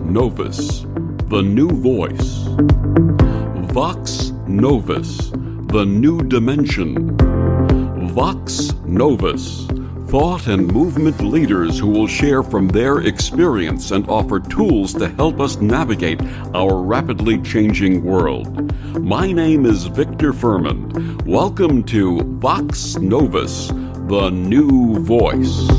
Novus, the new voice. Vox Novus, the new dimension. Vox Novus, thought and movement leaders who will share from their experience and offer tools to help us navigate our rapidly changing world. My name is Victor Furhman. Welcome to Vox Novus, the new voice.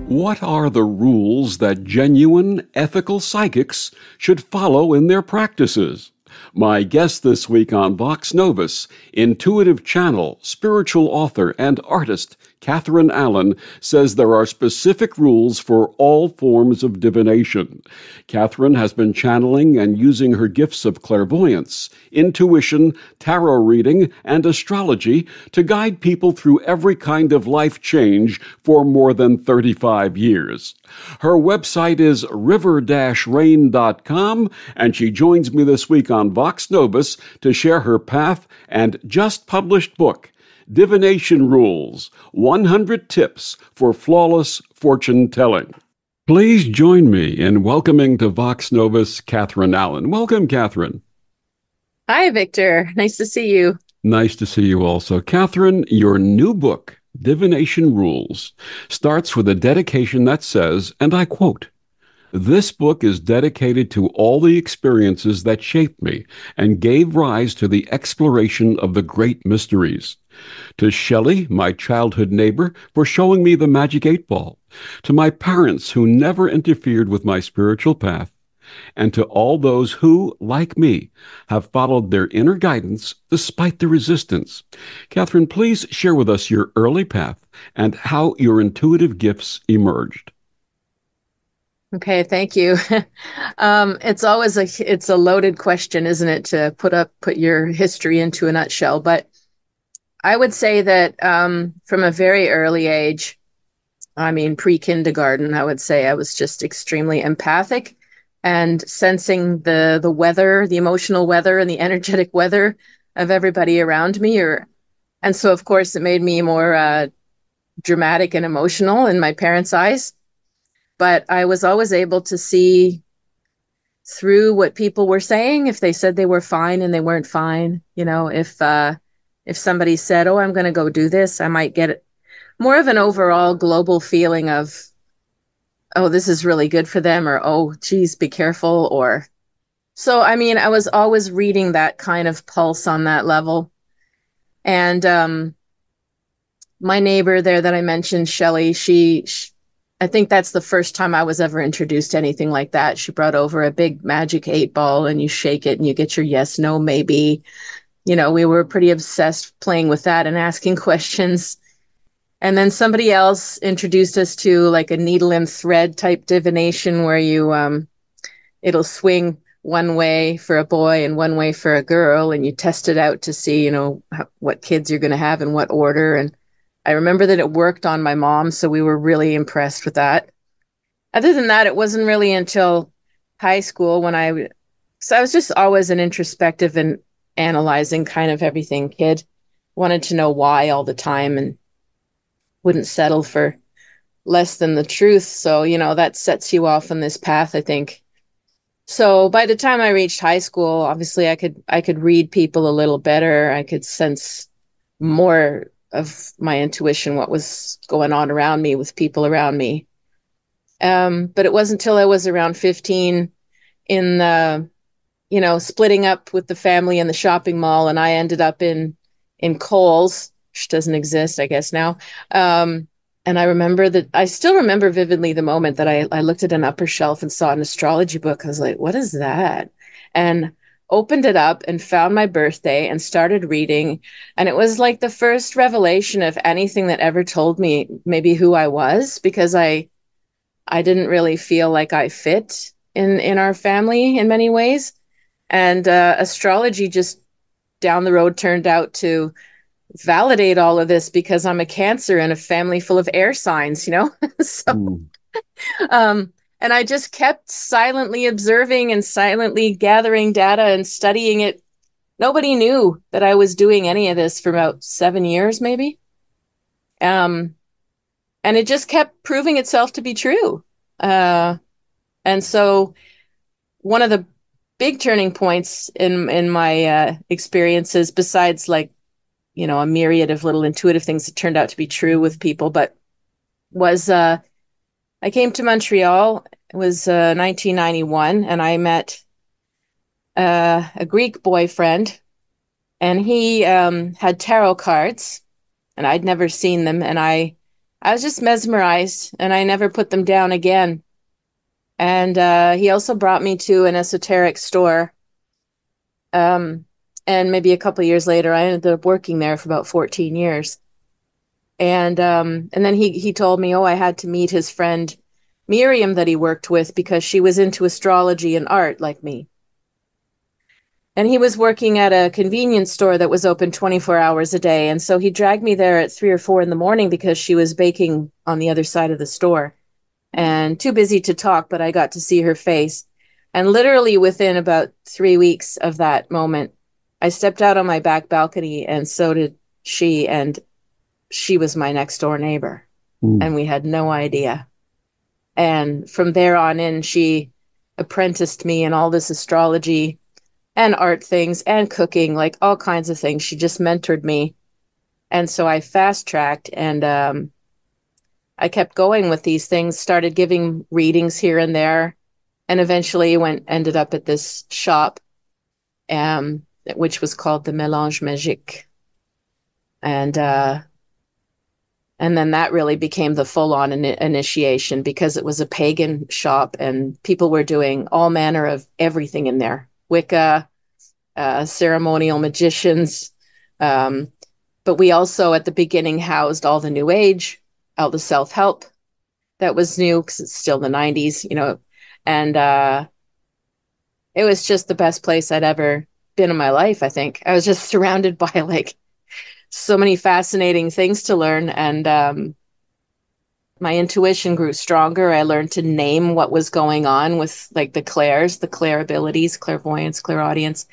What are the rules that genuine, ethical psychics should follow in their practices? My guest this week on Vox Novus, intuitive channel, spiritual author, and artist Catharine Allan, says there are specific rules for all forms of divination. Catharine has been channeling and using her gifts of clairvoyance, intuition, tarot reading, and astrology to guide people through every kind of life change for more than 35 years. Her website is river-rain.com, and she joins me this week on Vox Novus to share her path and just published book, Divination Rules, 100 Tips for Flawless Fortune Telling. Please join me in welcoming to Vox Novus Catharine Allan. Welcome, Catharine. Hi, Victor. Nice to see you. Nice to see you also. Catharine, your new book, Divination Rules, starts with a dedication that says, and I quote, "This book is dedicated to all the experiences that shaped me and gave rise to the exploration of the great mysteries. To Shelley, my childhood neighbor, for showing me the magic 8-ball. To my parents who never interfered with my spiritual path. And to all those who, like me, have followed their inner guidance despite the resistance." Catharine, please share with us your early path and how your intuitive gifts emerged. Okay, thank you. It's a loaded question, isn't it, to put your history into a nutshell. But I would say that from a very early age, pre-kindergarten, I would say I was just extremely empathic and sensing the weather, the emotional weather and the energetic weather of everybody around me. And so, of course, it made me more dramatic and emotional in my parents' eyes. But I was always able to see through what people were saying. If they said they were fine and they weren't fine, if somebody said, "Oh, I'm going to go do this," I might get more of an overall global feeling of, "Oh, this is really good for them," or, "Oh, geez, be careful." I was always reading that kind of pulse on that level. And my neighbor there that I mentioned, Shelley, I think that's the first time I was ever introduced to anything like that. She brought over a big magic 8-ball and you shake it and you get your yes, no, maybe. We were pretty obsessed playing with that and asking questions. And then somebody else introduced us to like a needle and thread type divination where it'll swing one way for a boy and one way for a girl. And you test it out to see, what kids you're going to have in what order. And I remember that it worked on my mom, so we were really impressed with that. Other than that, it wasn't really until high school so I was just always an introspective and analyzing kind of everything kid. Wanted to know why all the time and wouldn't settle for less than the truth. So, that sets you off on this path, I think. So by the time I reached high school, obviously I could read people a little better. I could sense more of my intuition, what was going on around me with people around me. But it wasn't until I was around 15 in the, splitting up with the family in the shopping mall, and I ended up in Kohl's, which doesn't exist, I guess now. And I still remember vividly the moment that I looked at an upper shelf and saw an astrology book. I was like, "What is that?" And opened it up and found my birthday and started reading. And it was like the first revelation of anything that ever told me maybe who I was, because I didn't really feel like I fit in our family in many ways. And astrology just down the road turned out to validate all of this, because I'm a Cancer in a family full of air signs, so and I just kept silently observing and silently gathering data and studying it. Nobody knew that I was doing any of this for about 7 years, maybe. And it just kept proving itself to be true. And so one of the big turning points in my experiences, besides like, a myriad of little intuitive things that turned out to be true with people, but was I came to Montreal. It was 1991, and I met a Greek boyfriend, and he had tarot cards, and I'd never seen them, and I was just mesmerized, and I never put them down again. And he also brought me to an esoteric store. Um, and maybe a couple of years later, I ended up working there for about 14 years. And then he told me, oh, I had to meet his friend Miriam that he worked with because she was into astrology and art like me. And he was working at a convenience store that was open 24 hours a day. And so he dragged me there at 3 or 4 in the morning because she was baking on the other side of the store. And too busy to talk, but I got to see her face. And literally within about 3 weeks of that moment, I stepped out on my back balcony, and so did she. And she was my next door neighbor. Mm. And we had no idea. And from there on in, she apprenticed me in all this astrology and art things and cooking, like all kinds of things. She just mentored me. And so I fast tracked, and I kept going with these things, started giving readings here and there, and eventually ended up at this shop, which was called the Mélange Magique. And then that really became the full-on initiation because it was a pagan shop and people were doing all manner of everything in there. Wicca, ceremonial magicians. But we also at the beginning housed all the New Age, all the self-help that was new because it's still the 90s, and it was just the best place I'd ever been in my life, I think. I was just surrounded by like so many fascinating things to learn, and my intuition grew stronger. I learned to name what was going on with like the clair abilities, clairvoyance, clairaudience.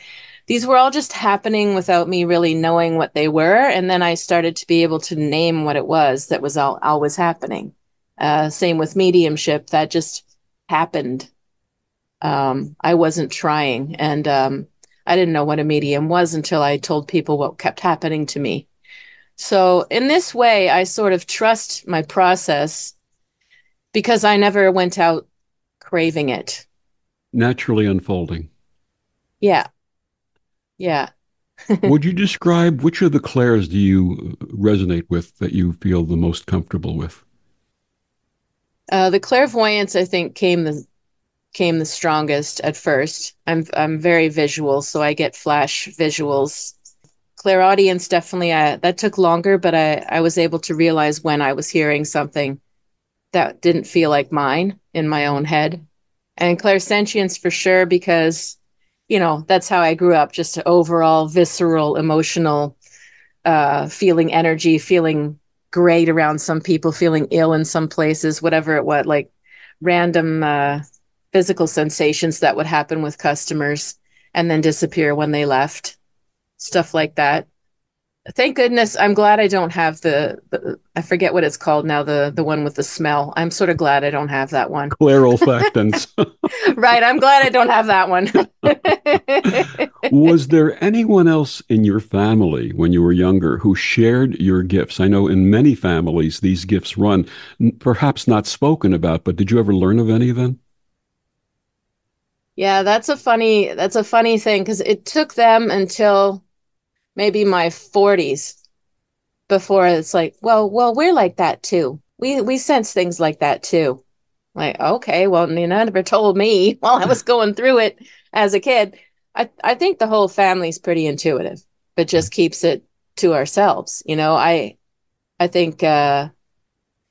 These were all just happening without me really knowing what they were. And then I started to be able to name what it was that was always happening. Same with mediumship. That just happened. I wasn't trying. And I didn't know what a medium was until I told people what kept happening to me. So in this way, I sort of trust my process because I never went out craving it. Naturally unfolding. Yeah. Yeah. Would you describe which of the clairs do you resonate with that you feel the most comfortable with? The clairvoyance, I think, came the strongest at first. I'm very visual, so I get flash visuals. Clairaudience definitely that took longer, but I was able to realize when I was hearing something that didn't feel like mine in my own head. And clairsentience for sure, because that's how I grew up, just overall visceral, emotional, feeling energy, feeling great around some people, feeling ill in some places, whatever it was, like random physical sensations that would happen with customers and then disappear when they left, stuff like that. Thank goodness. I'm glad I don't have the I forget what it's called now, the one with the smell. I'm sort of glad I don't have that one. Clairolfactance. Right. I'm glad I don't have that one. Was there anyone else in your family when you were younger who shared your gifts? I know in many families these gifts run, perhaps not spoken about, but did you ever learn of any of them? Yeah, that's a funny thing because it took them until maybe my 40s before it's like, well, we're like that too. We sense things like that too. Like, okay, well, you never told me while I was going through it as a kid. I think the whole family's pretty intuitive, but just keeps it to ourselves. I think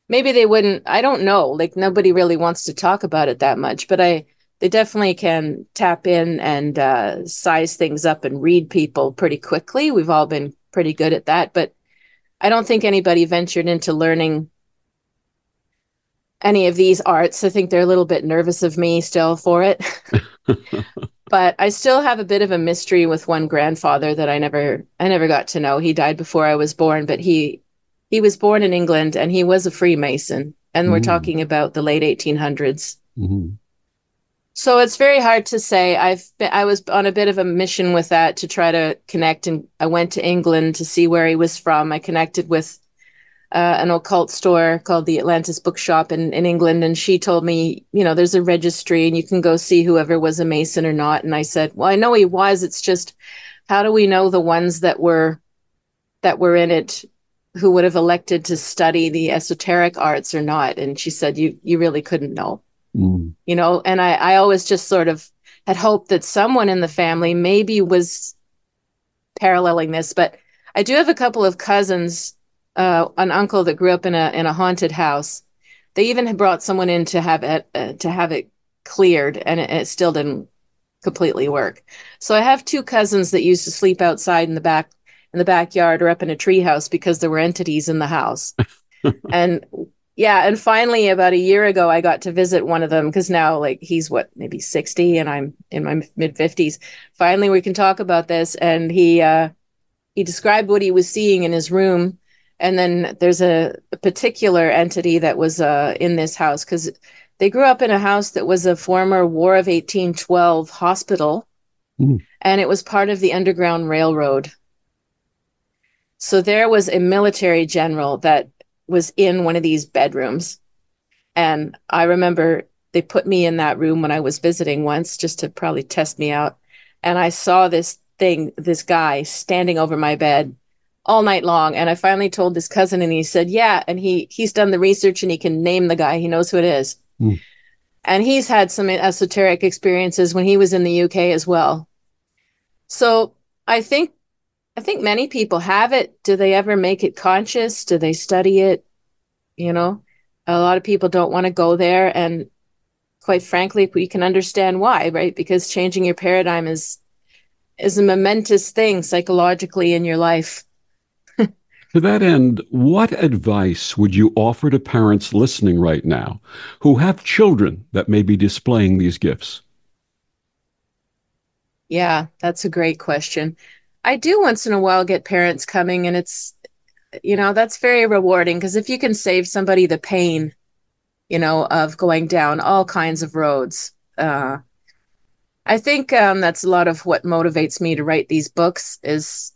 maybe they wouldn't, I don't know, like nobody really wants to talk about it that much, but they definitely can tap in and size things up and read people pretty quickly. We've all been pretty good at that, but I don't think anybody ventured into learning any of these arts. I think they're a little bit nervous of me still for it. But I still have a bit of a mystery with one grandfather that I never got to know. He died before I was born, but he was born in England and he was a Freemason. And we're Mm, talking about the late 1800s. mhm. So it's very hard to say. I was on a bit of a mission with that to try to connect, and I went to England to see where he was from. I connected with an occult store called the Atlantis Bookshop in England, and she told me, there's a registry and you can go see whoever was a Mason or not. And I said, well, I know he was. It's just, how do we know the ones that were in it who would have elected to study the esoteric arts or not? And she said, you really couldn't know. Mm. And I always just sort of had hoped that someone in the family maybe was paralleling this. But I do have a couple of cousins, an uncle that grew up in a haunted house. They even had brought someone in to have it cleared, and it still didn't completely work. So I have two cousins that used to sleep outside in the backyard or up in a treehouse because there were entities in the house. And yeah, and finally about a year ago I got to visit one of them because now like he's what, maybe 60 and I'm in my mid 50s. Finally we can talk about this, and he described what he was seeing in his room. And then there's a particular entity that was in this house because they grew up in a house that was a former War of 1812 hospital, Mm. and it was part of the Underground Railroad. So there was a military general that was in one of these bedrooms. And I remember they put me in that room when I was visiting once just to probably test me out. And I saw this guy standing over my bed all night long. And I finally told this cousin, and he said, yeah. And he's done the research and he can name the guy. He knows who it is. Mm. And he's had some esoteric experiences when he was in the UK as well. So I think I think many people have it. Do they ever make it conscious? Do they study it? You know, a lot of people don't want to go there. And quite frankly, we can understand why, right? Because changing your paradigm is a momentous thing psychologically in your life. To that end, what advice would you offer to parents listening right now who have children that may be displaying these gifts? Yeah, that's a great question. I do once in a while get parents coming, and that's very rewarding because if you can save somebody the pain, of going down all kinds of roads, I think that's a lot of what motivates me to write these books is,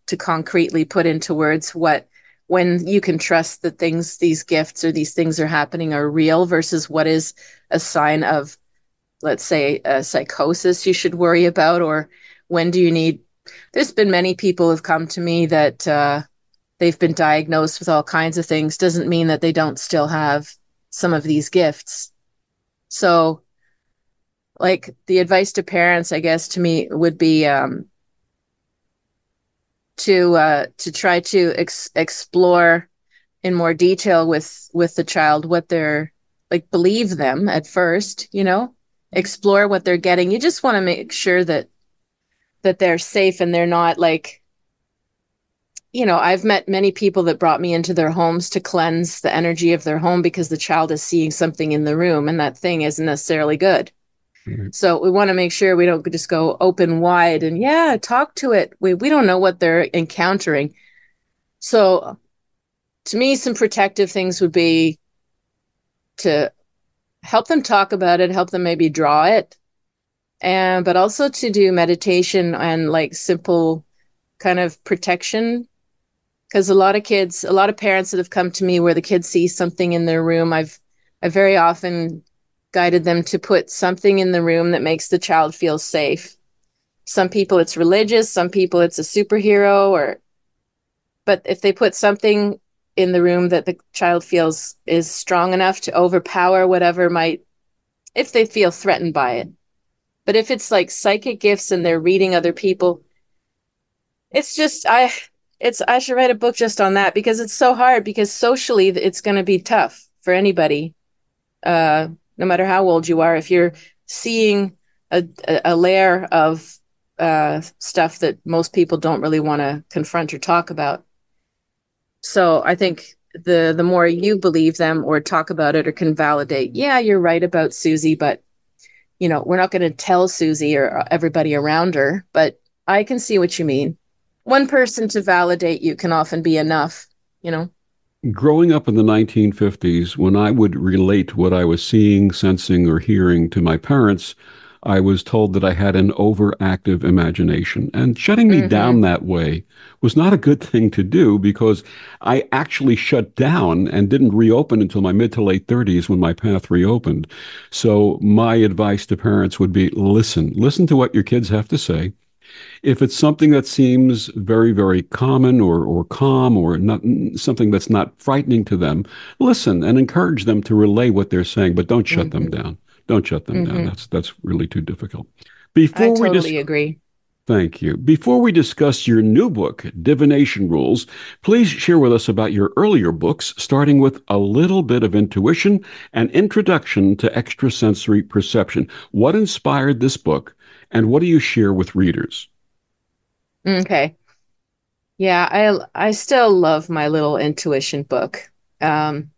to concretely put into words when you can trust that these gifts or these things are happening are real versus what is a sign of, let's say, a psychosis you should worry about, or when do you need. There's been many people who've come to me that they've been diagnosed with all kinds of things. Doesn't mean that they don't still have some of these gifts. So, like the advice to parents, I guess, to me would be to try to explore in more detail with the child what they're like. Believe them at first, explore what they're getting. You just want to make sure that they're safe and they're not like, I've met many people that brought me into their homes to cleanse the energy of their home because the child is seeing something in the room and that thing isn't necessarily good. Right. So we want to make sure we don't just go open wide and yeah, talk to it. We don't know what they're encountering. So to me, some protective things would be to help them talk about it, help them maybe draw it, and but also to do meditation and like simple kind of protection. Because a lot of parents that have come to me where the kids see something in their room, I very often guided them to put something in the room that makes the child feel safe. Some people it's religious, some people it's a superhero, but if they put something in the room that the child feels is strong enough to overpower whatever might, if they feel threatened by it. But if it's like psychic gifts and they're reading other people, it's just I should write a book just on that because it's so hard because socially it's going to be tough for anybody, no matter how old you are. If you're seeing a layer of stuff that most people don't really want to confront or talk about. So I think the more you believe them or talk about it or can validate, yeah, you're right about Susie, but we're not going to tell Susie or everybody around her, but I can see what you mean. One person to validate you can often be enough, you know? Growing up in the 1950s, when I would relate what I was seeing, sensing, or hearing to my parents, I was told that I had an overactive imagination. And shutting me Mm-hmm. down that way was not a good thing to do because I actually shut down and didn't reopen until my mid to late 30s when my path reopened. So, my advice to parents would be listen to what your kids have to say. If it's something that seems very, very common or calm or not something that's not frightening to them, listen and encourage them to relay what they're saying, but don't shut them Mm-hmm. down. Don't shut them down. Mm-hmm. That's really too difficult. I Before we totally dis- agree. Thank you. Before we discuss your new book, Divination Rules, please share with us about your earlier books, starting with A Little Bit of Intuition and Introduction to Extrasensory Perception. What inspired this book, and what do you share with readers? Okay. Yeah, I still love my little intuition book. Um,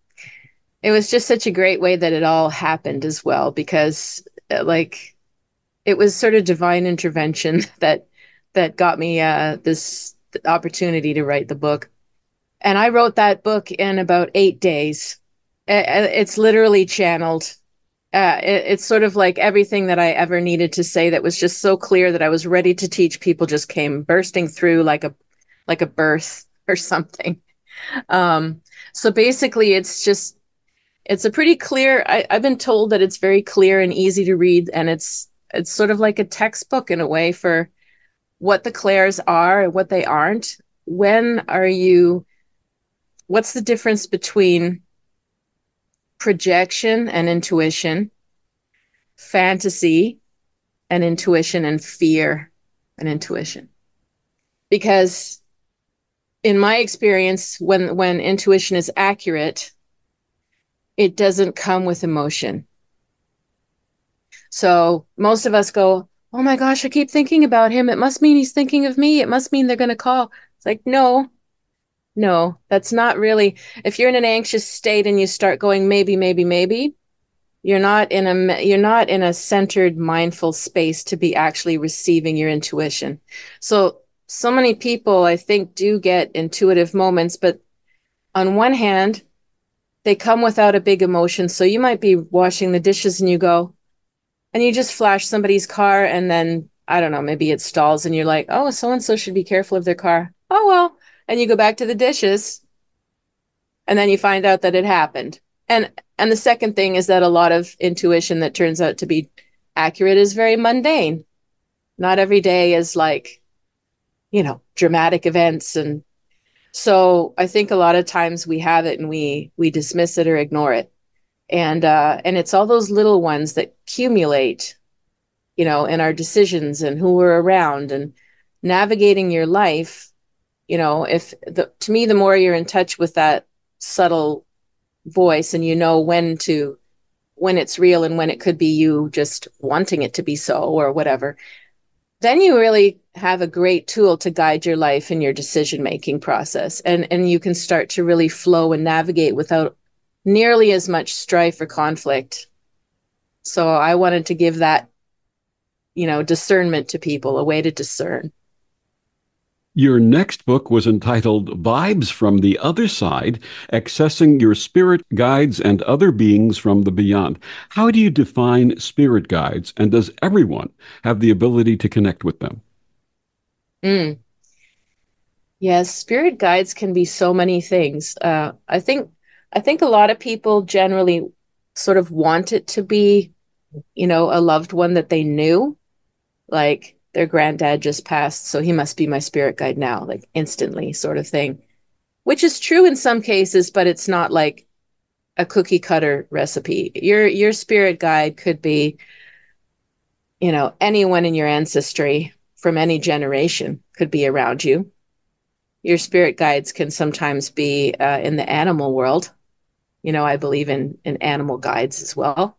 it was just such a great way that it all happened as well, because like it was sort of divine intervention that got me this opportunity to write the book. And I wrote that book in about 8 days. It's literally channeled. It's sort of like everything that I ever needed to say that was just so clear that I was ready to teach people just came bursting through like a birth or something. Um, so basically, it's a pretty clear. I've been told that it's very clear and easy to read, and it's sort of like a textbook in a way for what the clairs are and what they aren't. When are you? What's the difference between projection and intuition, fantasy and intuition, and fear and intuition? Because in my experience, when intuition is accurate, it doesn't come with emotion. So most of us go, "Oh my gosh, I keep thinking about him. It must mean he's thinking of me. It must mean they're going to call." It's like, no, no, that's not really. If you're in an anxious state and you start going, maybe, maybe, maybe, you're not in a centered, mindful space to be actually receiving your intuition. So many people, I think, do get intuitive moments, but on one hand, they come without a big emotion. So you might be washing the dishes and you go, and you just flash somebody's car, and then I don't know, maybe it stalls and you're like, "Oh, so and so should be careful of their car." Oh well, and you go back to the dishes, and then you find out that it happened. And the second thing is that a lot of intuition that turns out to be accurate is very mundane. Not every day is like, dramatic events. And so I think a lot of times we have it and we dismiss it or ignore it. And it's all those little ones that accumulate, in our decisions and who we're around and navigating your life. If to me, the more you're in touch with that subtle voice, and when it's real and when it could be you just wanting it to be so or whatever, then you really have a great tool to guide your life and your decision making process, and you can start to really flow and navigate without nearly as much strife or conflict. So I wanted to give that, discernment to people, a way to discern. Your next book was entitled Vibes from the Other Side, Accessing Your Spirit Guides and Other Beings from the Beyond. How do you define spirit guides, and does everyone have the ability to connect with them? Mm. Yes, spirit guides can be so many things. I think a lot of people generally sort of want it to be, a loved one that they knew, like their granddad just passed, so he must be my spirit guide now, like instantly, sort of thing. Which is true in some cases, but it's not like a cookie cutter recipe. Your spirit guide could be, anyone in your ancestry from any generation could be around you. Your spirit guides can sometimes be in the animal world. I believe in animal guides as well.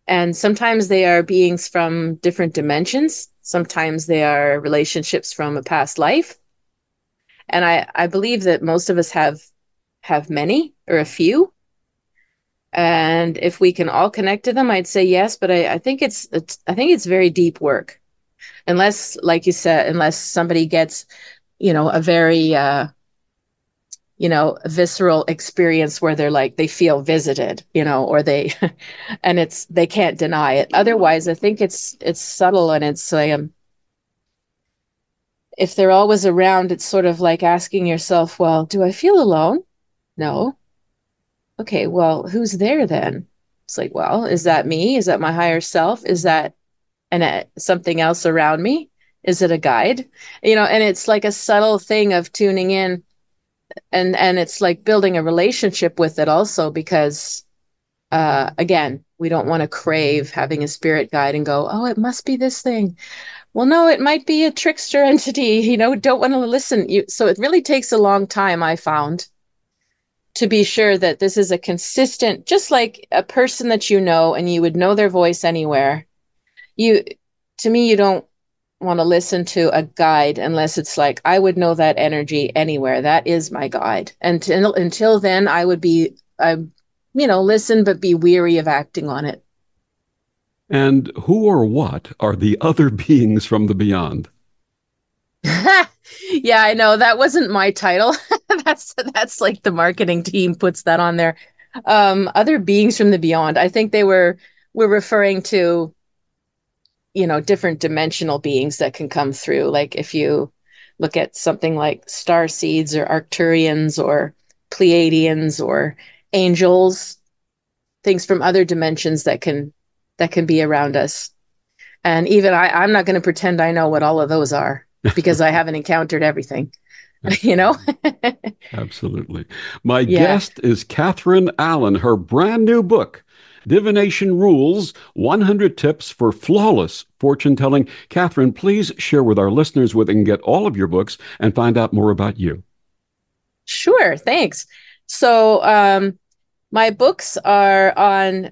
And sometimes they are beings from different dimensions. Sometimes they are relationships from a past life. And I believe that most of us have many or a few. And if we can all connect to them, I'd say yes. But I think it's very deep work. Unless, like you said, unless somebody gets, a very a visceral experience where they're like, they feel visited, or they, and they can't deny it. Otherwise, I think it's subtle, and it's like, if they're always around, it's sort of like asking yourself, well, do I feel alone? No. Okay, well, who's there then? It's like, well, is that me? Is that my higher self? Is that something else around me? Is it a guide? And it's like a subtle thing of tuning in, and it's like building a relationship with it also, because again, we don't want to crave having a spirit guide and go, oh, it must be this thing. Well, no, it might be a trickster entity, don't want to listen. So it really takes a long time, I found, to be sure that this is a consistent, just like a person that and you would know their voice anywhere. To me, you don't want to listen to a guide unless it's like, I would know that energy anywhere. That is my guide. And until then, I would be, listen, but be weary of acting on it. And who or what are the other beings from the beyond? Yeah, I know that wasn't my title. That's like the marketing team puts that on there. Other beings from the beyond. I think we're referring to, different dimensional beings that can come through. Like if you look at something like star seeds or Arcturians or Pleiadians or angels, things from other dimensions that can be around us. And even I'm not going to pretend I know what all of those are, because I haven't encountered everything, you know? Absolutely. My Yeah. guest is Catharine Allan. Her brand new book, Divination Rules, 100 Tips for Flawless Fortune Telling. Catharine, please share with our listeners where they can get all of your books and find out more about you. Sure. Thanks. So, my books are on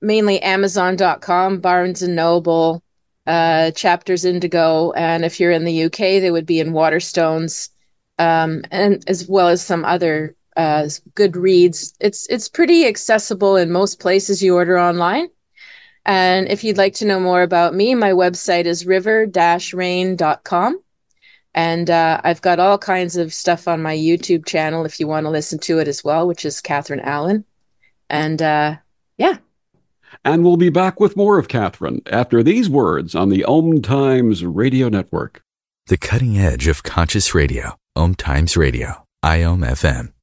mainly Amazon.com, Barnes and Noble, Chapters Indigo, and if you're in the UK, they would be in Waterstones, and as well as some other good reads. It's pretty accessible in most places you order online. And if you'd like to know more about me, my website is river-rain.com. And I've got all kinds of stuff on my YouTube channel if you want to listen to it as well, which is Catharine Allan. And yeah. And we'll be back with more of Catharine after these words on the Om Times Radio Network. The cutting edge of conscious radio, Om Times Radio, IOM FM.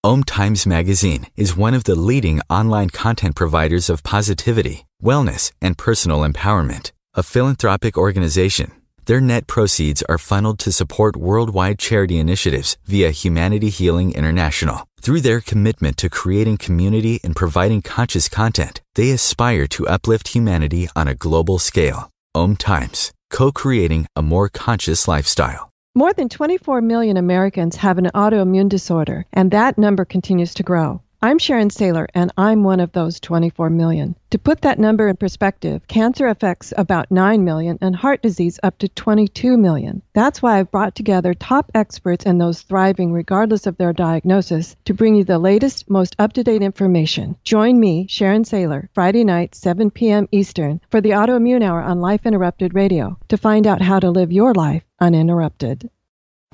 Om Times Magazine is one of the leading online content providers of positivity, wellness, and personal empowerment. A philanthropic organization, their net proceeds are funneled to support worldwide charity initiatives via Humanity Healing International. Through their commitment to creating community and providing conscious content, they aspire to uplift humanity on a global scale. Om Times, co-creating a more conscious lifestyle. More than 24 million Americans have an autoimmune disorder, and that number continues to grow. I'm Sharon Saylor, and I'm one of those 24 million. To put that number in perspective, cancer affects about 9 million and heart disease up to 22 million. That's why I've brought together top experts and those thriving regardless of their diagnosis to bring you the latest, most up-to-date information. Join me, Sharon Saylor, Friday night, 7 p.m. Eastern, for the Autoimmune Hour on Life Interrupted Radio to find out how to live your life uninterrupted.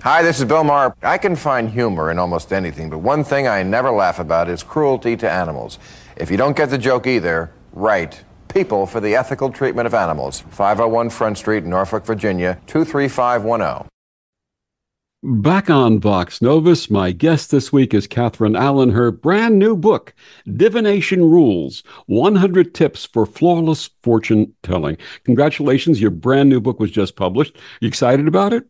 Hi, this is Bill Maher. I can find humor in almost anything, but one thing I never laugh about is cruelty to animals. If you don't get the joke either, write People for the Ethical Treatment of Animals, 501 Front Street, Norfolk, Virginia, 23510. Back on Vox Novus, my guest this week is Catharine Allan. Her brand new book, Divination Rules, 100 Tips for Flawless Fortune Telling. Congratulations, your brand new book was just published. You excited about it?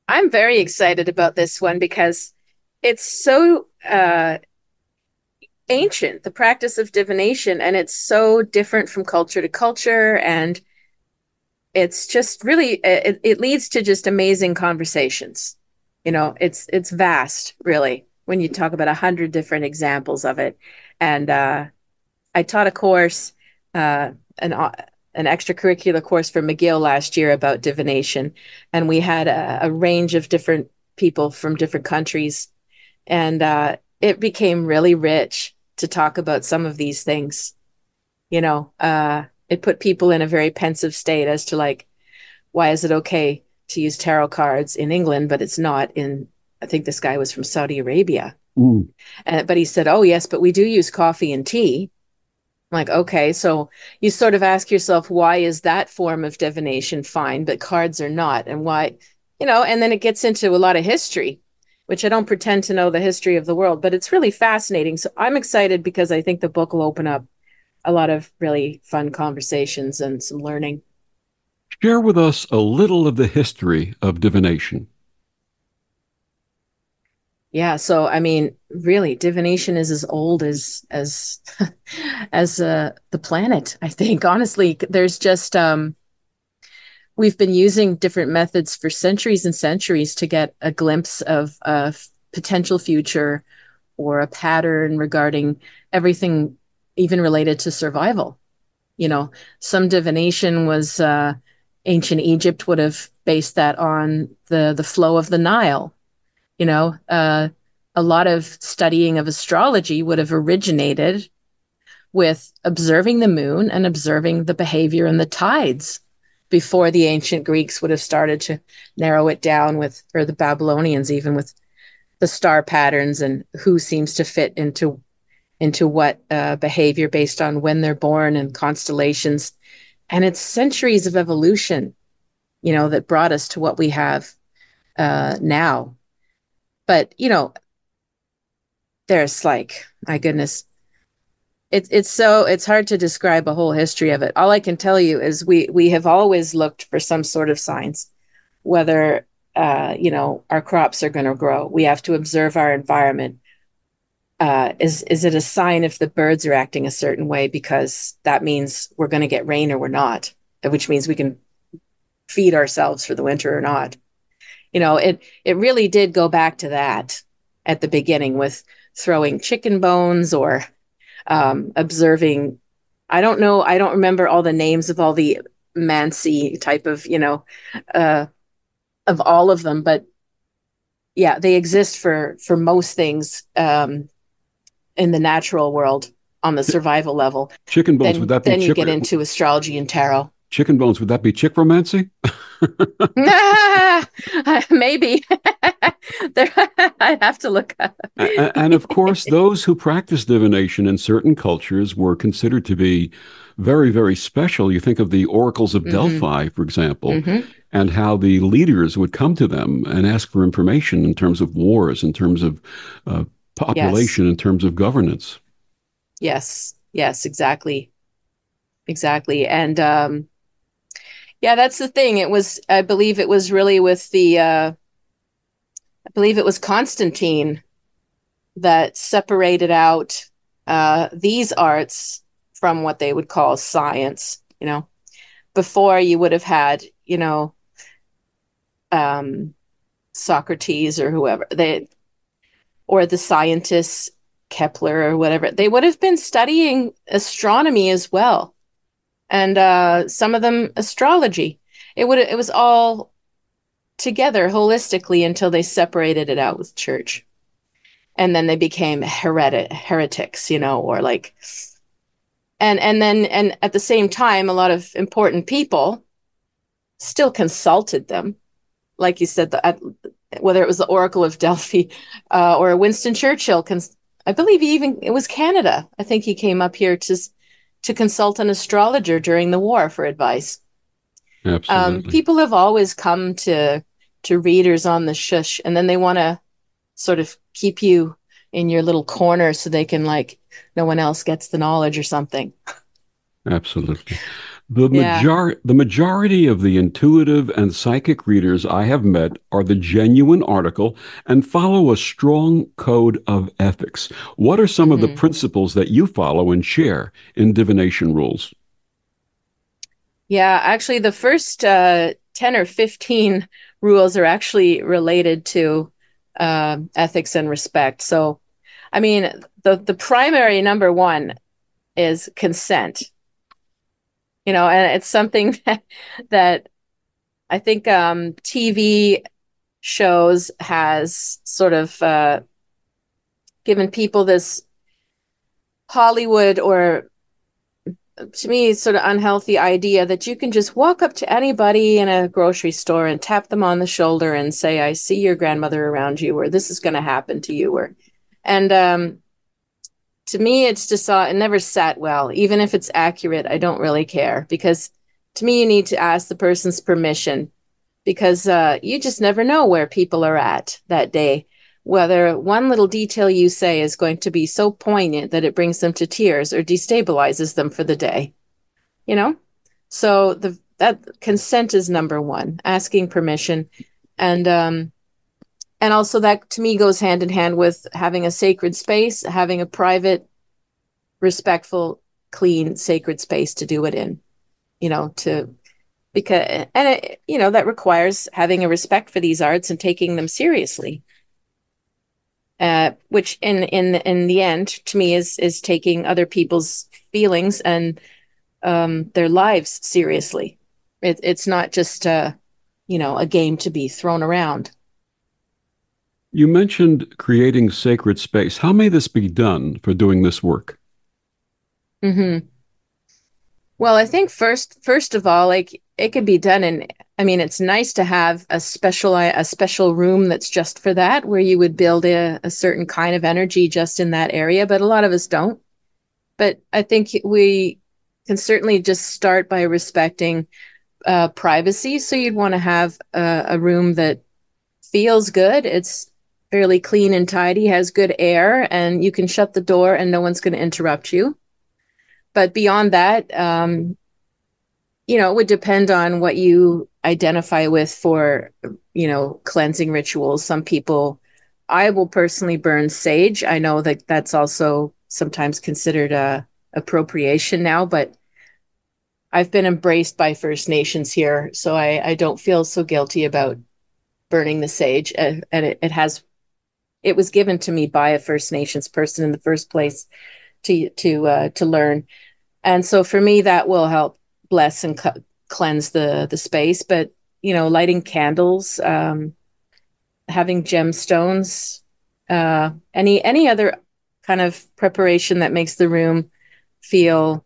I'm very excited about this one because it's so ancient, the practice of divination, and it's so different from culture to culture, and it's just really it leads to just amazing conversations. It's vast, really, when you talk about 100 different examples of it. And I taught a course, an extracurricular course for McGill last year about divination. And we had a range of different people from different countries. And it became really rich to talk about some of these things. It put people in a very pensive state as to, like, why is it okay to use tarot cards in England, but it's not in I think this guy was from Saudi Arabia. Mm. But he said, oh, yes, but we do use coffee and tea. I'm like, okay, so you sort of ask yourself, why is that form of divination fine, but cards are not? And why, and then it gets into a lot of history, which I don't pretend to know the history of the world, but it's really fascinating. So I'm excited because I think the book will open up a lot of really fun conversations and some learning. Share with us a little of the history of divination. Yeah, so I mean, really, divination is as old as as the planet. I think honestly, there's just we've been using different methods for centuries and centuries to get a glimpse of a potential future or a pattern regarding everything, even related to survival. Some divination was ancient Egypt would have based that on the flow of the Nile. You know, uh, a lot of studying of astrology would have originated with observing the moon and observing the behavior and the tides before the ancient Greeks would have started to narrow it down with, or the Babylonians even, with the star patterns and who seems to fit into what behavior based on when they're born and constellations. And it's centuries of evolution, that brought us to what we have now. But there's like, my goodness, it's hard to describe a whole history of it. All I can tell you is we have always looked for some sort of signs, whether our crops are going to grow. We have to observe our environment. Is it a sign if the birds are acting a certain way, because that means we're going to get rain or we're not, which means we can feed ourselves for the winter or not. It really did go back to that at the beginning with throwing chicken bones or observing. I don't know. I don't remember all the names of all the Mansi type of, uh, of all of them, but yeah, they exist for most things in the natural world on the survival level. Chicken bones, would that be Then you get into astrology and tarot. chicken bones? Would that be chickromancy? Maybe. I'd have to look up. And of course, those who practice divination in certain cultures were considered to be very, very special. You think of the oracles of Hmm. Delphi, for example, Hmm. and how the leaders would come to them and ask for information in terms of wars, in terms of uh, Yes. population, in terms of governance. Yes. Yes, exactly. Exactly. And yeah, that's the thing. I believe it was really with I believe it was Constantine that separated out these arts from what they would call science. Before you would have had, um, Socrates or whoever or the scientists, Kepler or whatever, they would have been studying astronomy as well, and some of them astrology. It was all together holistically until they separated it out with church, and then they became heretics, or like, and at the same time, a lot of important people still consulted them, like you said, whether it was the Oracle of Delphi or Winston Churchill. I believe even it was Canada. I think he came up here to consult an astrologer during the war for advice. Absolutely. People have always come to readers on the shush, and then they want to sort of keep you in your little corner so they can, like, no one else gets the knowledge or something. Absolutely. Yeah. The majority of the intuitive and psychic readers I have met are the genuine article and follow a strong code of ethics. What are some of the Hmm. principles that you follow and share in divination rules? Yeah, actually, the first 10 or 15 rules are actually related to ethics and respect. So, I mean, the primary number one is consent, and it's something that I think TV shows has sort of given people this Hollywood or to me, sort of unhealthy idea that you can just walk up to anybody in a grocery store and tap them on the shoulder and say, I see your grandmother around you, or this is going to happen to you. And to me, it's just, it never sat well. Even if it's accurate, I don't really care, because to me, you need to ask the person's permission, because you just never know where people are at that day. Whether one little detail you say is going to be so poignant that it brings them to tears or destabilizes them for the day, you know? So that consent is number one, asking permission. And also that to me goes hand in hand with having a sacred space, having a private, respectful, clean, sacred space to do it in, because, and that requires having a respect for these arts and taking them seriously. Which in the end, to me, is taking other people's feelings and their lives seriously. It's not just a game to be thrown around. You mentioned creating sacred space. How may this be done for doing this work? Mm-hmm. Well, I think first of all, like, it could be done in. I mean, it's nice to have a special room that's just for that, where you would build a certain kind of energy just in that area. But a lot of us don't. But I think we can certainly just start by respecting privacy. So you'd want to have a room that feels good. It's fairly clean and tidy, has good air, and you can shut the door and no one's going to interrupt you. But beyond that, it would depend on what you identify with for, cleansing rituals. Some people, I will personally burn sage. I know that that's also sometimes considered appropriation now, but I've been embraced by First Nations here, so I don't feel so guilty about burning the sage. And it was given to me by a First Nations person in the first place to learn. And so for me, that will help bless and cleanse the space. But, lighting candles, having gemstones, any other kind of preparation that makes the room feel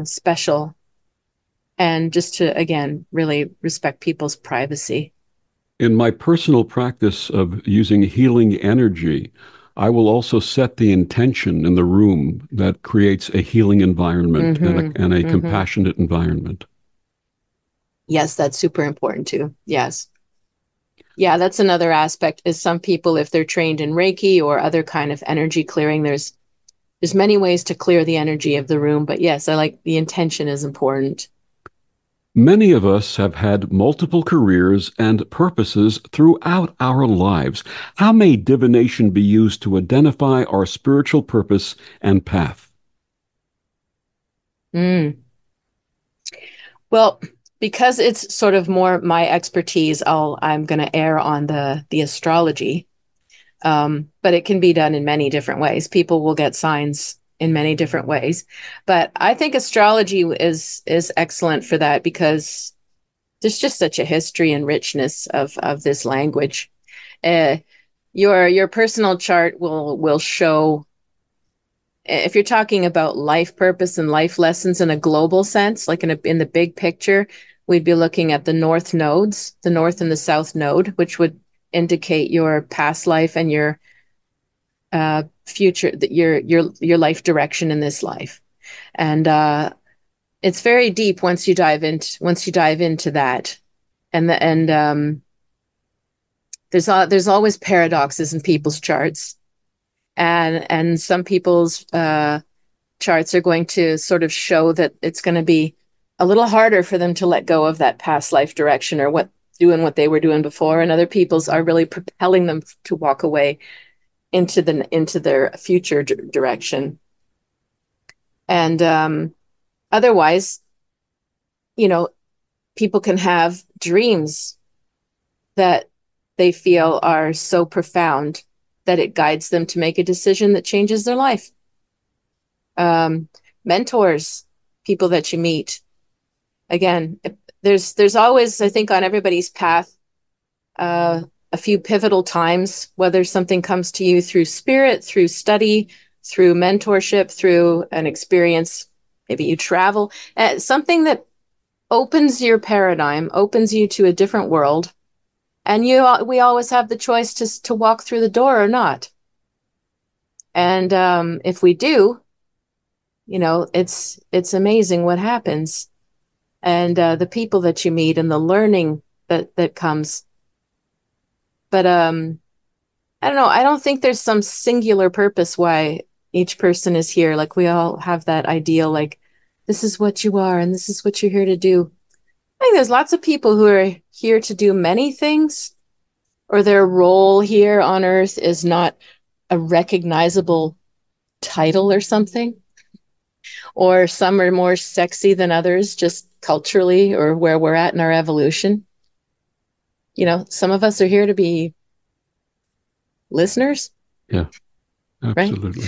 special. And just to, again, really respect people's privacy. In my personal practice of using healing energy, I will also set the intention in the room that creates a healing environment and a compassionate environment. Yes, that's super important too. Yes. Yeah, that's another aspect, is some people, if they're trained in Reiki or other kind of energy clearing, there's many ways to clear the energy of the room. But yes, I like the intention is important. Many of us have had multiple careers and purposes throughout our lives. How may divination be used to identify our spiritual purpose and path? Well, because it's sort of more my expertise, I'm going to err on the astrology. But it can be done in many different ways. People will get signs in many different ways. But I think astrology is excellent for that, because there's just such a history and richness of this language. Your personal chart will show, if you're talking about life purpose and life lessons in a global sense, like in the big picture, we'd be looking at the north nodes, the north and the south node, which would indicate your past life and your future, your life direction in this life. And it's very deep once you dive into that. And there's always paradoxes in people's charts, and some people's charts are going to sort of show that it's going to be a little harder for them to let go of that past life direction or doing what they were doing before, and other people's are really propelling them to walk away into their future direction. And otherwise, people can have dreams that they feel are so profound that it guides them to make a decision that changes their life. Mentors, people that you meet. Again, there's always, I think, on everybody's path, a few pivotal times, whether something comes to you through spirit, through study, through mentorship, through an experience maybe you travel, something that opens your paradigm, opens you to a different world. And we always have the choice to walk through the door or not. And if we do, it's amazing what happens, and the people that you meet and the learning that comes. But I don't know. I don't think there's some singular purpose why each person is here. Like we all have that ideal, like this is what you are and this is what you're here to do. I think there's lots of people who are here to do many things, or their role here on Earth is not a recognizable title or something. Or some are more sexy than others, just culturally or where we're at in our evolution. Some of us are here to be listeners. Yeah, right? absolutely.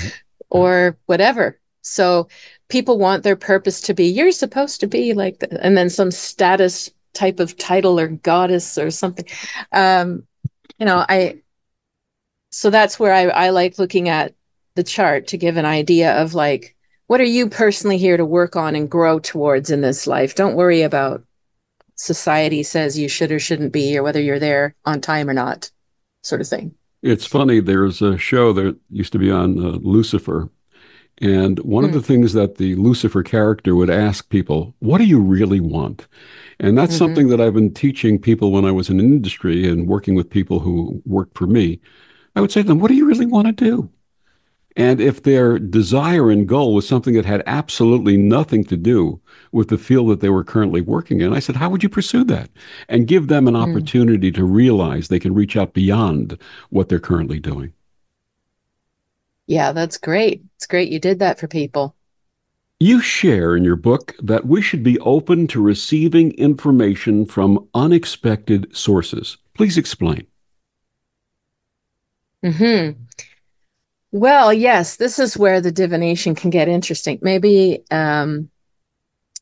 Or whatever. So people want their purpose to be, you're supposed to be like that, and then some status type of title or goddess or something. So that's where I like looking at the chart to give an idea of like, what are you personally here to work on and grow towards in this life? Don't worry about society says you should or shouldn't be, or whether you're there on time or not, sort of thing. It's funny. There's a show that used to be on Lucifer. And one of the things that the Lucifer character would ask people, what do you really want? And that's something that I've been teaching people when I was in industry and working with people who worked for me. I would say to them, what do you really want to do? And if their desire and goal was something that had absolutely nothing to do with the field that they were currently working in, I said, how would you pursue that? And give them an opportunity to realize they can reach out beyond what they're currently doing. Yeah, that's great. It's great you did that for people. You share in your book that we should be open to receiving information from unexpected sources. Please explain. Well, yes, this is where the divination can get interesting. Maybe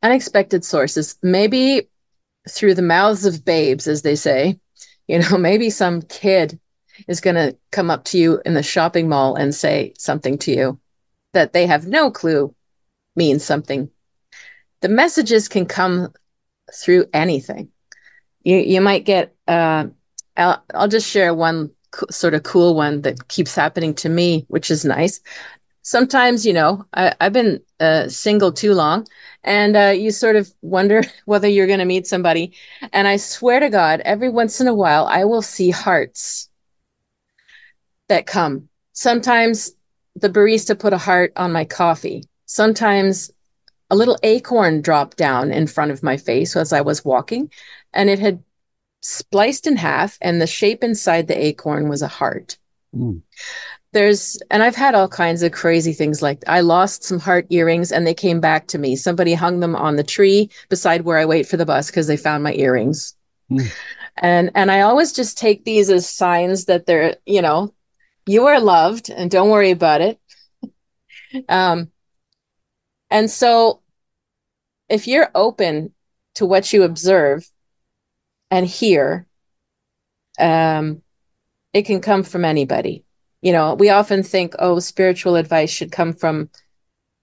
unexpected sources, maybe through the mouths of babes, as they say. Maybe some kid is going to come up to you in the shopping mall and say something to you that they have no clue means something. The messages can come through anything. You might get, I'll just share one sort of cool one that keeps happening to me, which is nice. Sometimes, I've been single too long, and you sort of wonder whether you're going to meet somebody. And I swear to God, every once in a while, I will see hearts that come. Sometimes the barista put a heart on my coffee. Sometimes a little acorn dropped down in front of my face as I was walking, and it had spliced in half, and the shape inside the acorn was a heart. And I've had all kinds of crazy things. Like I lost some heart earrings and they came back to me. Somebody hung them on the tree beside where I wait for the bus because they found my earrings. And I always just take these as signs that they're, you are loved and don't worry about it. And so if you're open to what you observe and hear, it can come from anybody. We often think, spiritual advice should come from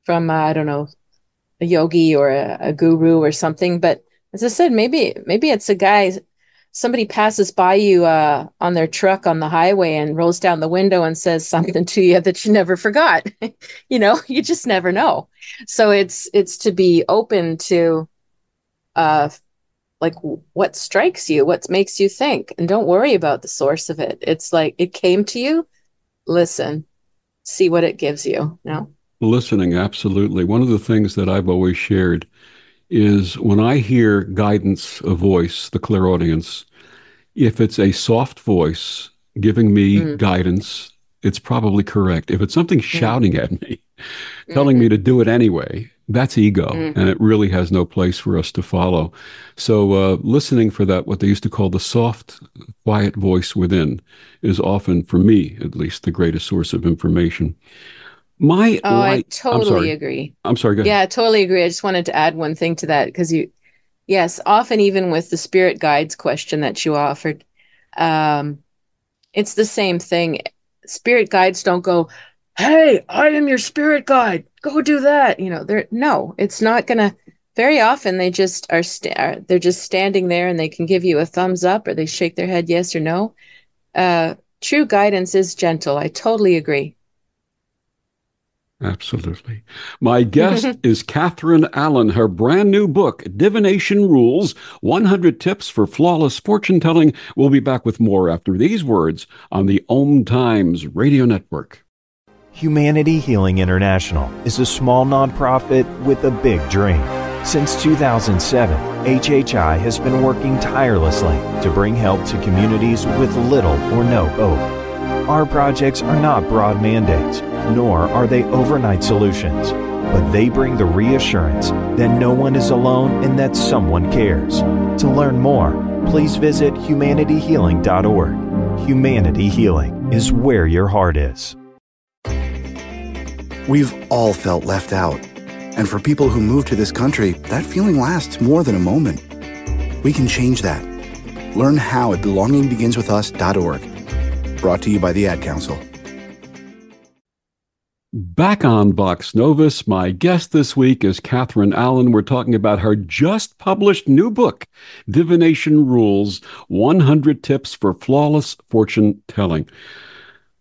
I don't know, a yogi or a guru or something. But as I said, maybe it's a guy, somebody passes by you on their truck on the highway and rolls down the window and says something to you that you never forgot. You just never know. So it's to be open to like what strikes you, what makes you think, and don't worry about the source of it. It's like it came to you. Listen, see what it gives you. Listening, absolutely. One of the things that I've always shared is when I hear guidance, a voice, the clairaudience, if it's a soft voice giving me guidance, it's probably correct. If it's something shouting at me, telling me to do it anyway, that's ego, and it really has no place for us to follow. So listening for that, what they used to call the soft, quiet voice within, is often, for me at least, the greatest source of information. I totally agree. I'm sorry, go ahead. Yeah, I totally agree. I just wanted to add one thing to that because yes, often even with the spirit guides question that you offered, it's the same thing. Spirit guides don't go, hey, I am your spirit guide. Go do that. No, it's not gonna. Very often they just they're just standing there and they can give you a thumbs up or they shake their head yes or no. True guidance is gentle. I totally agree. Absolutely. My guest is Catharine Allan. Her brand new book, Divination Rules 100 Tips for Flawless Fortune Telling. We'll be back with more after these words on the Om Times Radio Network. Humanity Healing International is a small nonprofit with a big dream. Since 2007, HHI has been working tirelessly to bring help to communities with little or no hope. Our projects are not broad mandates, nor are they overnight solutions, but they bring the reassurance that no one is alone and that someone cares. To learn more, please visit humanityhealing.org. Humanity Healing is where your heart is. We've all felt left out. And for people who move to this country, that feeling lasts more than a moment. We can change that. Learn how at belongingbeginswithus.org. Brought to you by the Ad Council. Back on Vox Novus, my guest this week is Catharine Allan. We're talking about her just published new book, Divination Rules, 100 Tips for Flawless Fortune Telling.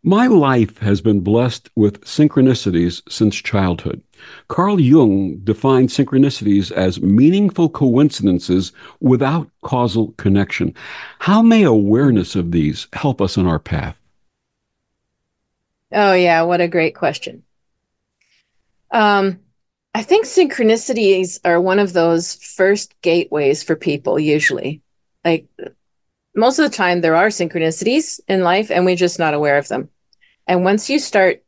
My life has been blessed with synchronicities since childhood. Carl Jung defined synchronicities as meaningful coincidences without causal connection. How may awareness of these help us on our path? Oh, yeah. What a great question. I think synchronicities are one of those first gateways for people, usually. Like, most of the time, there are synchronicities in life, and we're just not aware of them. And once you start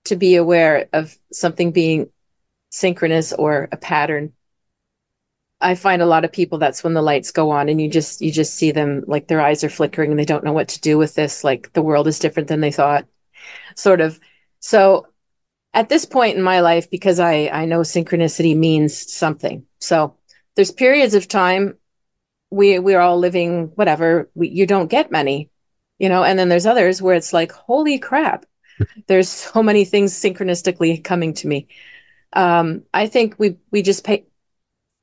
to be aware of something being synchronous or a pattern, I find a lot of people, that's when the lights go on and you just see them, like their eyes are flickering and they don't know what to do with this. Like the world is different than they thought, sort of. So at this point in my life, because I know synchronicity means something. So there's periods of time we're all living whatever, you don't get many, and then there's others where it's like, holy crap, there's so many things synchronistically coming to me. I think we just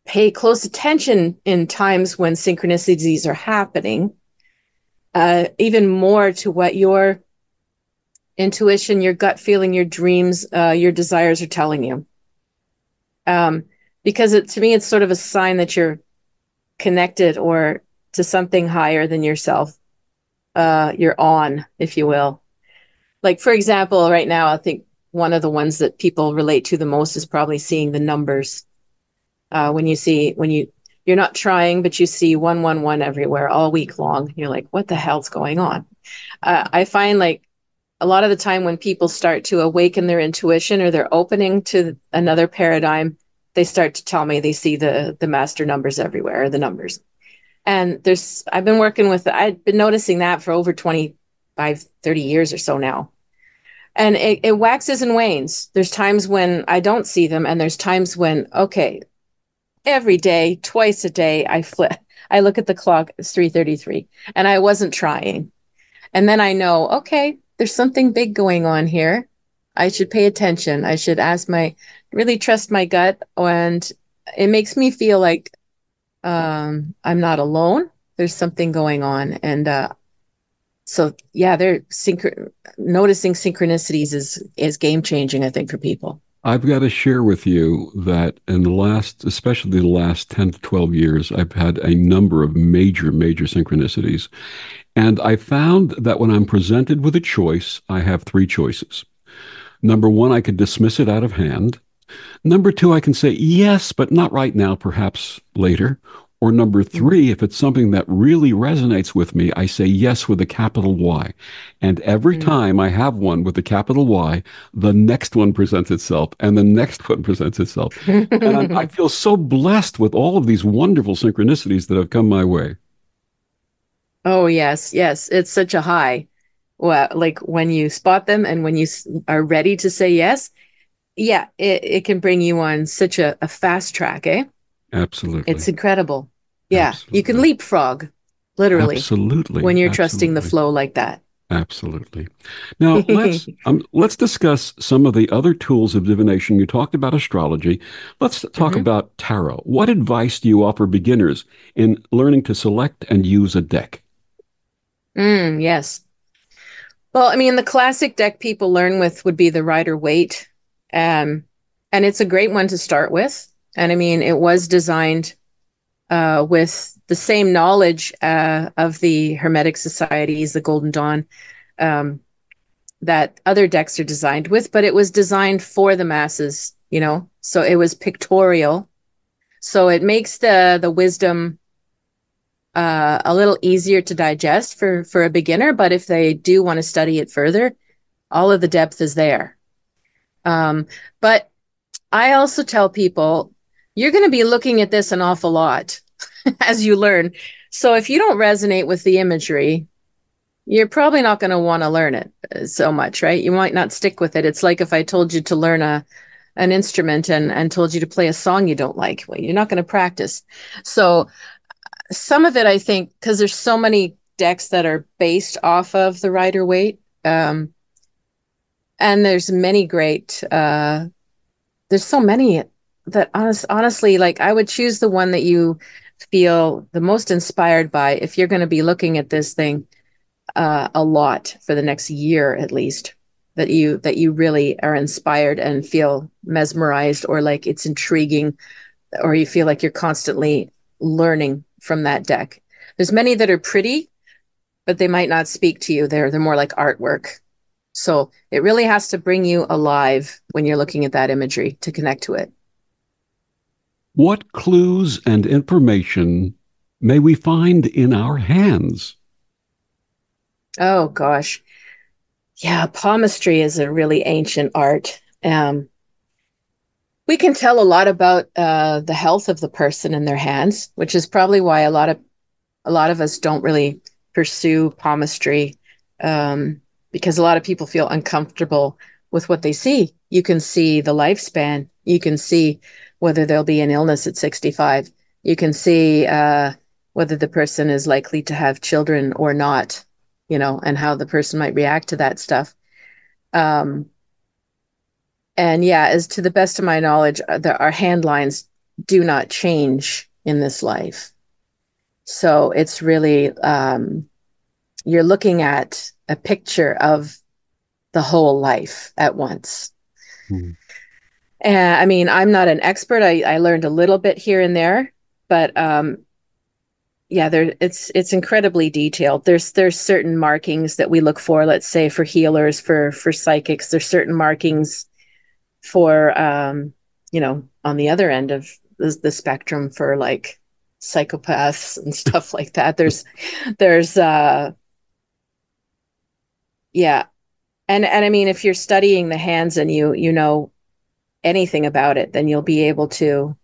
pay close attention in times when synchronicities are happening, even more to what your intuition, your gut feeling, your dreams, your desires are telling you. Because to me, it's sort of a sign that you're connected or to something higher than yourself. You're on, if you will. Like, for example, right now, I think one of the ones that people relate to the most is probably seeing the numbers. When you're not trying, but you see 111 everywhere all week long, you're like, what the hell's going on? I find like a lot of the time when people start to awaken their intuition or they're opening to another paradigm, they start to tell me they see the master numbers everywhere, or the numbers. And I've been noticing that for over 25, 30 years or so now. And it waxes and wanes. There's times when I don't see them, and there's times when, okay, every day, twice a day, I look at the clock, it's 3:33, and I wasn't trying. And then I know, okay, there's something big going on here. I should pay attention. I should really trust my gut. And it makes me feel like I'm not alone. There's something going on. And so, yeah, noticing synchronicities is game changing, I think, for people. I've got to share with you that especially the last 10 to 12 years, I've had a number of major synchronicities. And I found that when I'm presented with a choice, I have three choices. Number one, I could dismiss it out of hand. Number two, I can say yes, but not right now, perhaps later. Or number three, if it's something that really resonates with me, I say yes with a capital Y. And every time I have one with a capital Y, the next one presents itself, and the next one presents itself. And I feel so blessed with all of these wonderful synchronicities that have come my way. Oh, yes. It's such a high. Well, like when you spot them and when you are ready to say yes, yeah, it can bring you on such a fast track, eh? Absolutely. It's incredible. Yeah, Absolutely. You can leapfrog, literally. Absolutely. When you're trusting the flow like that. Absolutely. Now let's discuss some of the other tools of divination. You talked about astrology. Let's talk Hmm. about tarot. What advice do you offer beginners in learning to select and use a deck? Yes. Well, I mean, the classic deck people learn with would be the Rider-Waite. Um, and it's a great one to start with. And I mean, it was designed with the same knowledge of the Hermetic societies, the Golden Dawn, um, that other decks are designed with, but it was designed for the masses, So it was pictorial. So it makes the wisdom a little easier to digest for a beginner. But if they do want to study it further, all of the depth is there. But I also tell people you're going to be looking at this an awful lot as you learn. So if you don't resonate with the imagery, you're probably not going to want to learn it so much, right? You might not stick with it. It's like if I told you to learn an instrument and told you to play a song you don't like. Well, you're not going to practice. So some of it, I think, because there's so many decks that are based off of the Rider-Waite, and there's many great. There's so many that honestly, like I would choose the one that you feel the most inspired by if you're going to be looking at this thing a lot for the next year at least, that you really are inspired and feel mesmerized or like it's intriguing, or you feel like you're constantly learning from that deck. There's many that are pretty, but they might not speak to you. They're more like artwork. So it really has to bring you alive when you're looking at that imagery to connect to it. What clues and information may we find in our hands? Oh gosh. Yeah, palmistry is a really ancient art. We can tell a lot about the health of the person in their hands, which is probably why a lot of us don't really pursue palmistry, because a lot of people feel uncomfortable with what they see. You can see the lifespan. You can see whether there'll be an illness at 65. You can see whether the person is likely to have children or not, and how the person might react to that stuff. Um, and yeah, as to the best of my knowledge, our hand lines do not change in this life. So it's really, you're looking at a picture of the whole life at once. Hmm. And I mean, I'm not an expert. I learned a little bit here and there, but yeah, it's incredibly detailed. There's certain markings that we look for. Let's say for healers, for psychics, there's certain markings for on the other end of the spectrum for like psychopaths and stuff like that. There's yeah. And I mean, if you're studying the hands and you know anything about it, then you'll be able to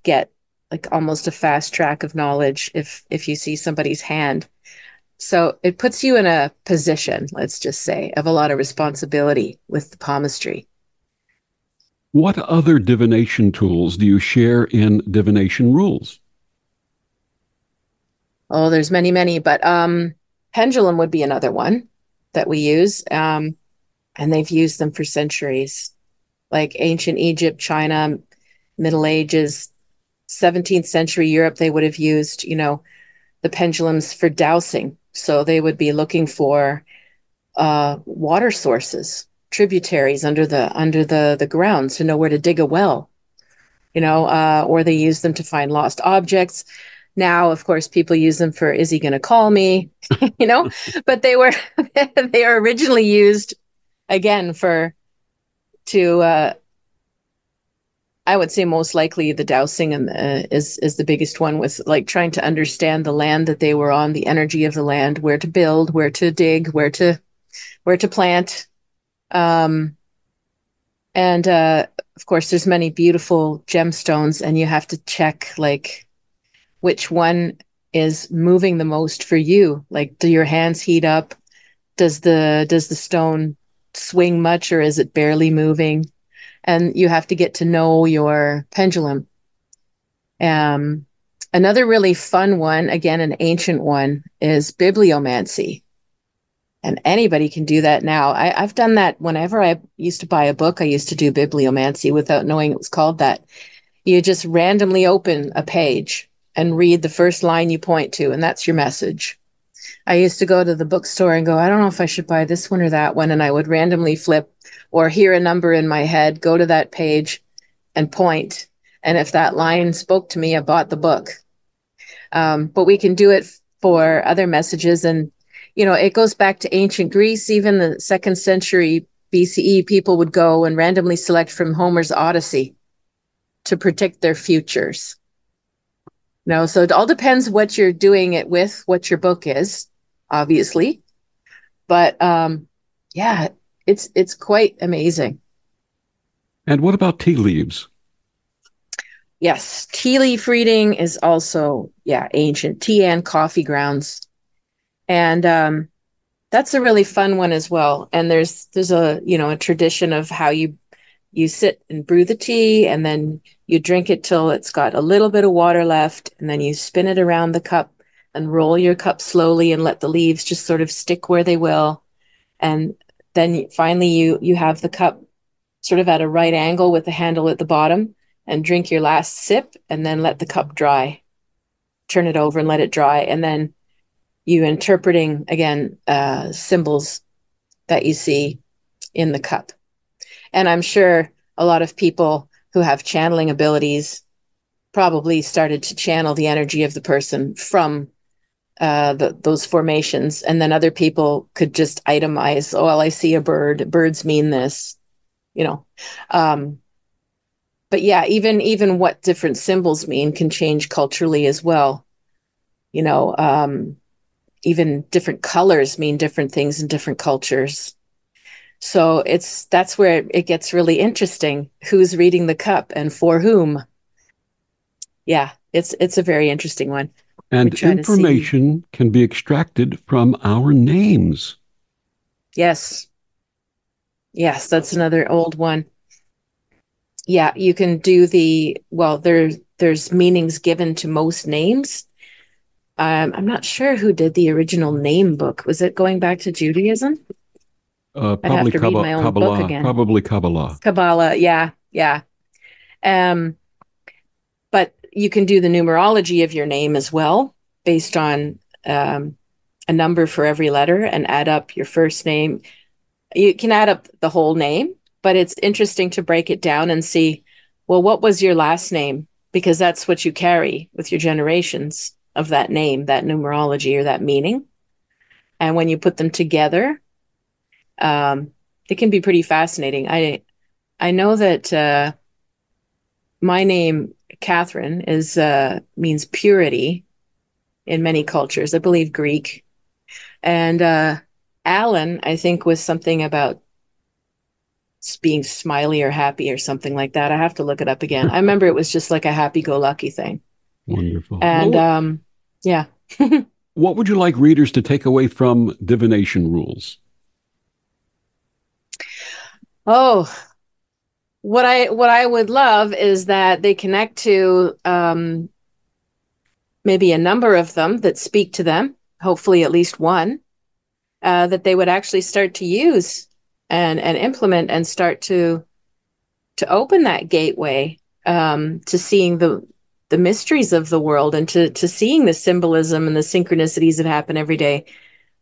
get like almost a fast track of knowledge if you see somebody's hand. So it puts you in a position, let's just say, of a lot of responsibility with the palmistry. What other divination tools do you share in Divination Rules? Oh, there's many, but pendulum would be another one that we use. And they've used them for centuries, like ancient Egypt, China, Middle Ages, 17th century Europe, they would have used, the pendulums for dowsing. So they would be looking for water sources, tributaries under the ground to know where to dig a well, or they use them to find lost objects. Now, of course, people use them for, is he going to call me? you know, but they were originally used again to I would say most likely the dowsing and is the biggest one, with like trying to understand the land that they were on, the energy of the land, where to build, where to dig, where to plant. Um, and of course, there's many beautiful gemstones, and you have to check like which one is moving the most for you. Like, do your hands heat up? Does the stone swing much, or is it barely moving? And you have to get to know your pendulum. Um, Another really fun one, again, an ancient one, is bibliomancy. And anybody can do that now. I've done that whenever I used to buy a book. I used to do bibliomancy without knowing it was called that. You just randomly open a page and read the first line you point to, and that's your message. I used to go to the bookstore and go, I don't know if I should buy this one or that one. And I would randomly flip or hear a number in my head, go to that page and point. And if that line spoke to me, I bought the book. But we can do it for other messages. And, you know, it goes back to ancient Greece. Even the 2nd century BCE, people would go and randomly select from Homer's Odyssey to predict their futures. You know, so it all depends what you're doing it with, what your book is, obviously. But yeah, it's quite amazing. And what about tea leaves? Yes, tea leaf reading is also, ancient. Tea and coffee grounds. And that's a really fun one as well. And there's a, you know, a tradition of how you sit and brew the tea, and then you drink it till it's got a little bit of water left, and then you spin it around the cup and roll your cup slowly and let the leaves just sort of stick where they will. And then finally you have the cup sort of at a right angle with the handle at the bottom, and drink your last sip, and then let the cup dry. Turn it over and let it dry. And then you interpreting again symbols that you see in the cup. And I'm sure a lot of people who have channeling abilities probably started to channel the energy of the person from those formations. And then other people could just itemize, oh, well, I see a bird. Birds mean this, you know. But yeah, even what different symbols mean can change culturally as well. You know, even different colors mean different things in different cultures. So that's where it gets really interesting. Who's reading the cup and for whom? Yeah, it's a very interesting one. And information can be extracted from our names. Yes. Yes, that's another old one. Yeah, you can do there's meanings given to most names. I'm not sure who did the original name book. Was it going back to Judaism? I'd have to read my own book again. Probably Kabbalah. Kabbalah, yeah. But you can do the numerology of your name as well, based on a number for every letter, and add up your first name. You can add up the whole name, but it's interesting to break it down and see, well, what was your last name? Because that's what you carry with your generations of that name, that numerology or that meaning. And when you put them together, it can be pretty fascinating. I know that my name, Catharine, means purity in many cultures. I believe Greek. And Allan, I think, was something about being smiley or happy or something like that. I have to look it up again. I remember it was just like a happy-go-lucky thing. Wonderful. And yeah. What would you like readers to take away from Divination Rules? Oh, what I would love is that they connect to maybe a number of them that speak to them, hopefully at least one, that they would actually start to use and implement, and start to open that gateway to seeing the mysteries of the world, and to seeing the symbolism and the synchronicities that happen every day.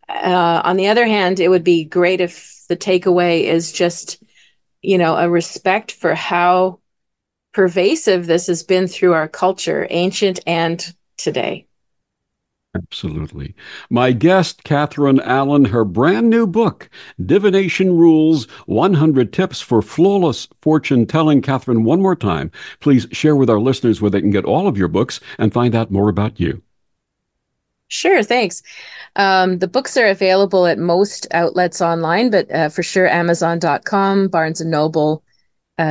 On the other hand, it would be great if the takeaway is just, you know, a respect for how pervasive this has been through our culture, ancient and today. Absolutely. My guest, Catharine Allan, her brand new book, Divination Rules, 100 Tips for Flawless Fortune Telling. Catharine, one more time, please share with our listeners where they can get all of your books and find out more about you. Sure, thanks. The books are available at most outlets online, but for sure, Amazon.com, Barnes & Noble,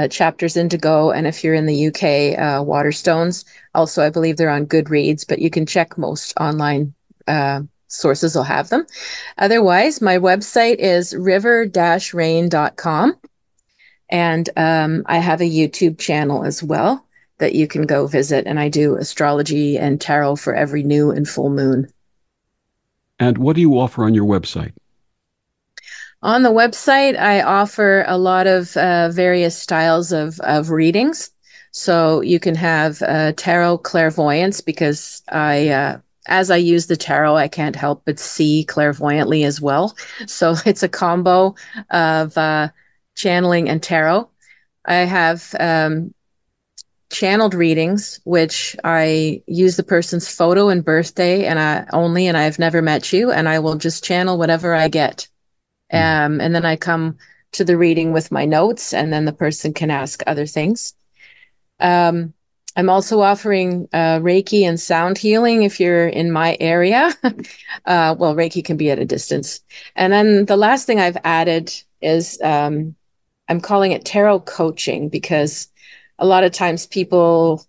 Chapters Indigo, and if you're in the UK, Waterstones. Also, I believe they're on Goodreads, but you can check most online sources will have them. Otherwise, my website is river-rain.com, and I have a YouTube channel as well that you can go visit, and I do astrology and tarot for every new and full moon. And what do you offer on your website? On the website, I offer a lot of various styles of readings. So you can have tarot clairvoyance because as I use the tarot, I can't help but see clairvoyantly as well. So it's a combo of channeling and tarot. I have channeled readings, which I use the person's photo and birthday and I've never met you, and I will just channel whatever I get. And then I come to the reading with my notes, and then the person can ask other things. I'm also offering Reiki and sound healing if you're in my area. Well, Reiki can be at a distance. And then the last thing I've added is I'm calling it tarot coaching, because a lot of times people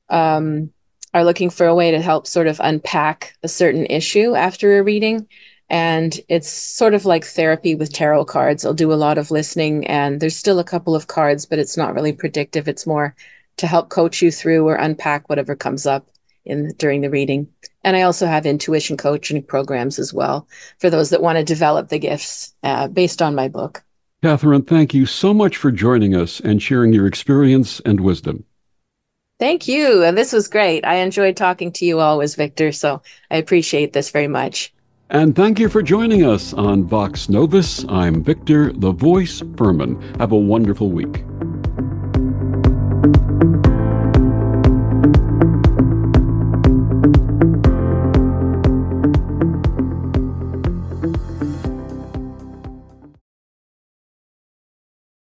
are looking for a way to help sort of unpack a certain issue after a reading. And it's sort of like therapy with tarot cards. I'll do a lot of listening, and there's still a couple of cards, but it's not really predictive. It's more to help coach you through or unpack whatever comes up during the reading. And I also have intuition coaching programs as well for those that want to develop the gifts based on my book. Catharine, thank you so much for joining us and sharing your experience and wisdom. Thank you. And this was great. I enjoyed talking to you always, Victor. So I appreciate this very much. And thank you for joining us on Vox Novus. I'm Victor, the Voice Furhman. Have a wonderful week.